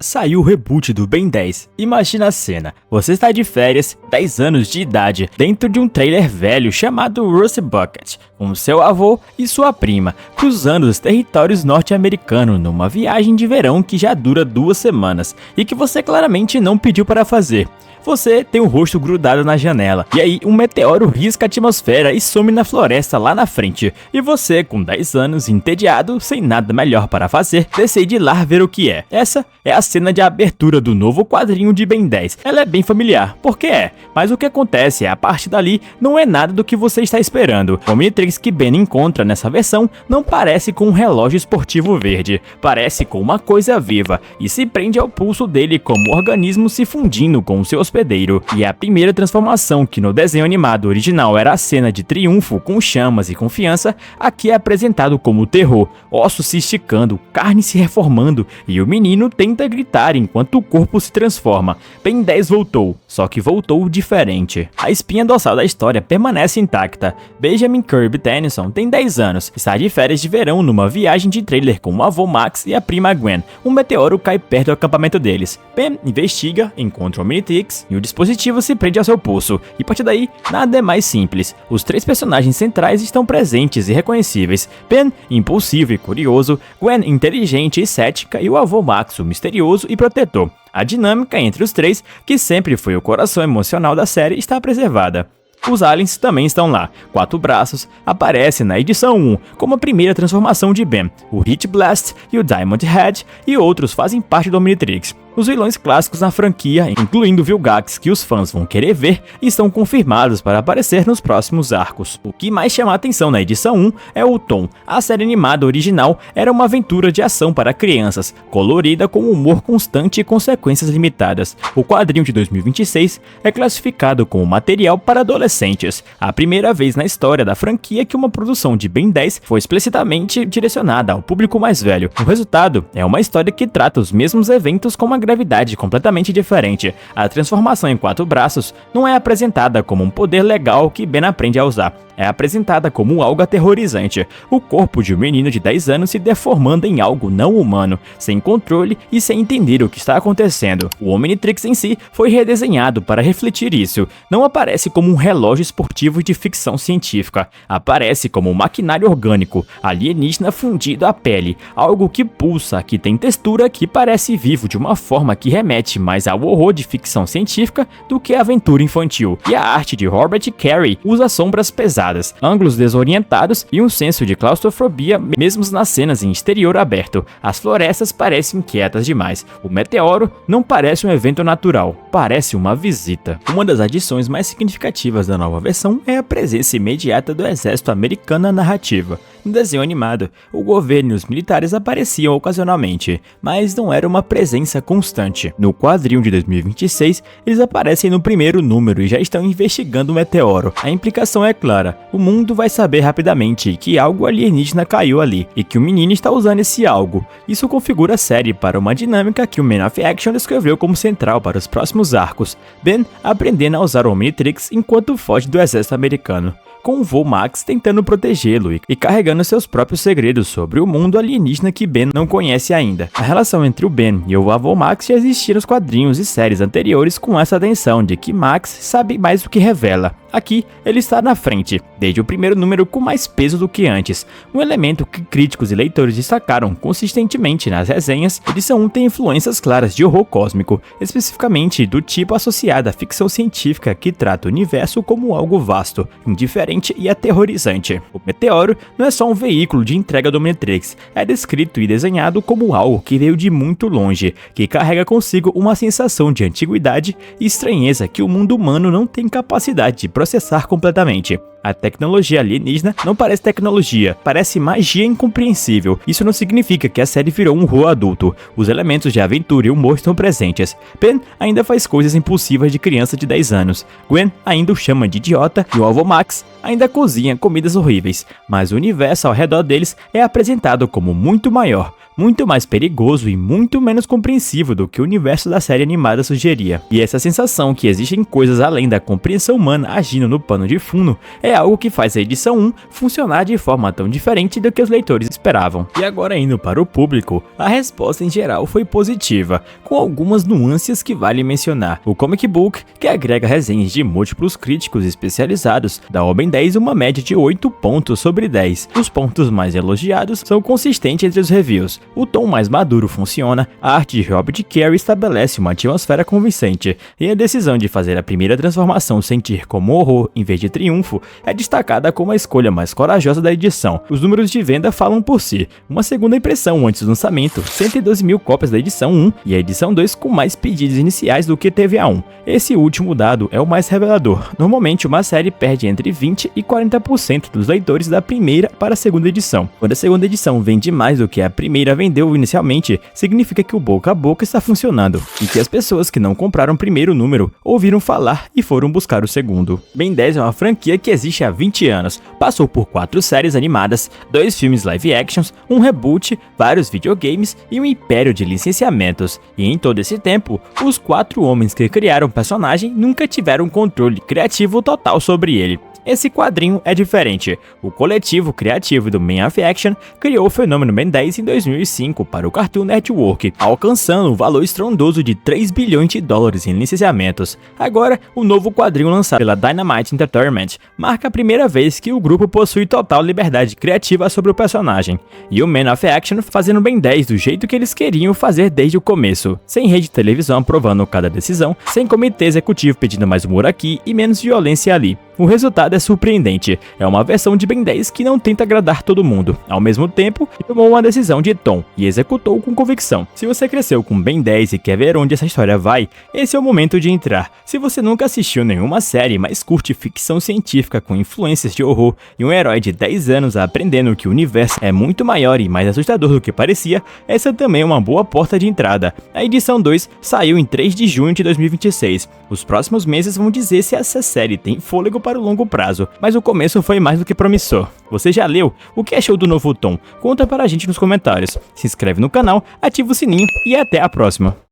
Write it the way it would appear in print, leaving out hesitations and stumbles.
Saiu o reboot do Ben 10. Imagina a cena, você está de férias, 10 anos de idade, dentro de um trailer velho chamado Rusty Bucket, com seu avô e sua prima, cruzando os territórios norte-americanos numa viagem de verão que já dura 2 semanas, e que você claramente não pediu para fazer. Você tem o rosto grudado na janela, e aí um meteoro risca a atmosfera e some na floresta lá na frente. E você, com 10 anos, entediado, sem nada melhor para fazer, decide ir lá ver o que é. Essa é a cena de abertura do novo quadrinho de Ben 10. Ela é bem familiar, porque é, mas o que acontece é, a partir dali, não é nada do que você está esperando. O Omnitrix que Ben encontra nessa versão não parece com um relógio esportivo verde, parece com uma coisa viva, e se prende ao pulso dele como um organismo se fundindo com o seu hospedeiro. E a primeira transformação, que no desenho animado original era a cena de triunfo com chamas e confiança, aqui é apresentado como terror, ossos se esticando, carne se reformando, e o menino tenta gritar enquanto o corpo se transforma. Ben 10 voltou, só que voltou diferente. A espinha dorsal da história permanece intacta. Benjamin Kirby Tennyson tem 10 anos, está de férias de verão numa viagem de trailer com o avô Max e a prima Gwen. Um meteoro cai perto do acampamento deles. Ben investiga, encontra o Omnitrix e o dispositivo se prende ao seu pulso. E a partir daí, nada é mais simples. Os 3 personagens centrais estão presentes e reconhecíveis. Ben, impulsivo e curioso, Gwen, inteligente e cética, e o avô Max, o misterioso e protetor. A dinâmica entre os 3, que sempre foi o coração emocional da série, está preservada. Os aliens também estão lá. 4 braços aparecem na edição 1 como a primeira transformação de Ben. O Hit Blast e o Diamond Head e outros fazem parte do Omnitrix. Os vilões clássicos na franquia, incluindo Vilgax, que os fãs vão querer ver, estão confirmados para aparecer nos próximos arcos. O que mais chama a atenção na edição 1 é o tom. A série animada original era uma aventura de ação para crianças, colorida com humor constante e consequências limitadas. O quadrinho de 2026 é classificado como material para adolescentes, a primeira vez na história da franquia que uma produção de Ben 10 foi explicitamente direcionada ao público mais velho. O resultado é uma história que trata os mesmos eventos com uma gravidade completamente diferente. A transformação em 4 braços não é apresentada como um poder legal que Ben aprende a usar. É apresentada como algo aterrorizante. O corpo de um menino de 10 anos se deformando em algo não humano, sem controle e sem entender o que está acontecendo. O Omnitrix em si foi redesenhado para refletir isso. Não aparece como um relógio esportivo de ficção científica. Aparece como um maquinário orgânico, alienígena fundido à pele. Algo que pulsa, que tem textura, que parece vivo de uma forma que remete mais ao horror de ficção científica do que a aventura infantil. E a arte de Robert Carey usa sombras pesadas, ângulos desorientados e um senso de claustrofobia mesmo nas cenas em exterior aberto. As florestas parecem quietas demais. O meteoro não parece um evento natural, parece uma visita. Uma das adições mais significativas da nova versão é a presença imediata do exército americano na narrativa. No desenho animado, o governo e os militares apareciam ocasionalmente, mas não era uma presença constante. No quadrinho de 2026, eles aparecem no primeiro número e já estão investigando o meteoro. A implicação é clara. O mundo vai saber rapidamente que algo alienígena caiu ali, e que o menino está usando esse algo. Isso configura a série para uma dinâmica que o Man of Action descreveu como central para os próximos arcos. Ben aprendendo a usar o Omnitrix enquanto foge do exército americano, com o vô Max tentando protegê-lo e carregando seus próprios segredos sobre o mundo alienígena que Ben não conhece ainda. A relação entre o Ben e o avô Max já existia nos quadrinhos e séries anteriores, com essa tensão de que Max sabe mais do que revela. Aqui, ele está na frente, desde o primeiro número com mais peso do que antes, um elemento que críticos e leitores destacaram consistentemente nas resenhas. A edição 1 tem influências claras de horror cósmico, especificamente do tipo associado à ficção científica que trata o universo como algo vasto, indiferente e aterrorizante. O meteoro não é só um veículo de entrega do Omnitrix, é descrito e desenhado como algo que veio de muito longe, que carrega consigo uma sensação de antiguidade e estranheza que o mundo humano não tem capacidade de processar completamente. A tecnologia alienígena não parece tecnologia, parece magia incompreensível. Isso não significa que a série virou um horror adulto. Os elementos de aventura e humor estão presentes. Ben ainda faz coisas impulsivas de criança de 10 anos. Gwen ainda o chama de idiota e o avô Max ainda cozinha comidas horríveis. Mas o universo ao redor deles é apresentado como muito maior, muito mais perigoso e muito menos compreensivo do que o universo da série animada sugeria. E essa sensação que existem coisas além da compreensão humana agindo no pano de fundo é algo que faz a edição 1 funcionar de forma tão diferente do que os leitores esperavam. E agora indo para o público, a resposta em geral foi positiva, com algumas nuances que vale mencionar. O Comic Book, que agrega resenhas de múltiplos críticos especializados, dá ao Ben 10 uma média de 8 pontos sobre 10. Os pontos mais elogiados são consistentes entre os reviews. O tom mais maduro funciona, a arte de Robert Carey estabelece uma atmosfera convincente, e a decisão de fazer a primeira transformação sentir como horror em vez de triunfo é destacada como a escolha mais corajosa da edição. Os números de venda falam por si. Uma segunda impressão antes do lançamento, 112 mil cópias da edição 1 e a edição 2 com mais pedidos iniciais do que teve a 1. Esse último dado é o mais revelador. Normalmente uma série perde entre 20 e 40% dos leitores da primeira para a segunda edição. Quando a segunda edição vende mais do que a primeira vendeu inicialmente, significa que o boca a boca está funcionando e que as pessoas que não compraram o primeiro número ouviram falar e foram buscar o segundo. Ben 10 é uma franquia que existe há 20 anos, passou por 4 séries animadas, 2 filmes live actions, um reboot, vários videogames e um império de licenciamentos. E em todo esse tempo, os 4 homens que criaram o personagem nunca tiveram controle criativo total sobre ele. Esse quadrinho é diferente. O coletivo criativo do Man of Action criou o fenômeno Ben 10 em 2005 para o Cartoon Network, alcançando um valor estrondoso de 3 bilhões de dólares em licenciamentos. Agora, o novo quadrinho lançado pela Dynamite Entertainment marca a primeira vez que o grupo possui total liberdade criativa sobre o personagem, e o Man of Action fazendo Ben 10 do jeito que eles queriam fazer desde o começo, sem rede de televisão aprovando cada decisão, sem comitê executivo pedindo mais humor aqui e menos violência ali. O resultado é surpreendente, é uma versão de Ben 10 que não tenta agradar todo mundo, ao mesmo tempo tomou uma decisão de tom e executou com convicção. Se você cresceu com Ben 10 e quer ver onde essa história vai, esse é o momento de entrar. Se você nunca assistiu nenhuma série, mas curte ficção científica com influências de horror e um herói de 10 anos aprendendo que o universo é muito maior e mais assustador do que parecia, essa também é uma boa porta de entrada. A edição 2 saiu em 3 de junho de 2026. Os próximos meses vão dizer se essa série tem fôlego para o longo prazo, mas o começo foi mais do que promissor. Você já leu? O que achou do novo tom? Conta para a gente nos comentários. Se inscreve no canal, ativa o sininho e até a próxima.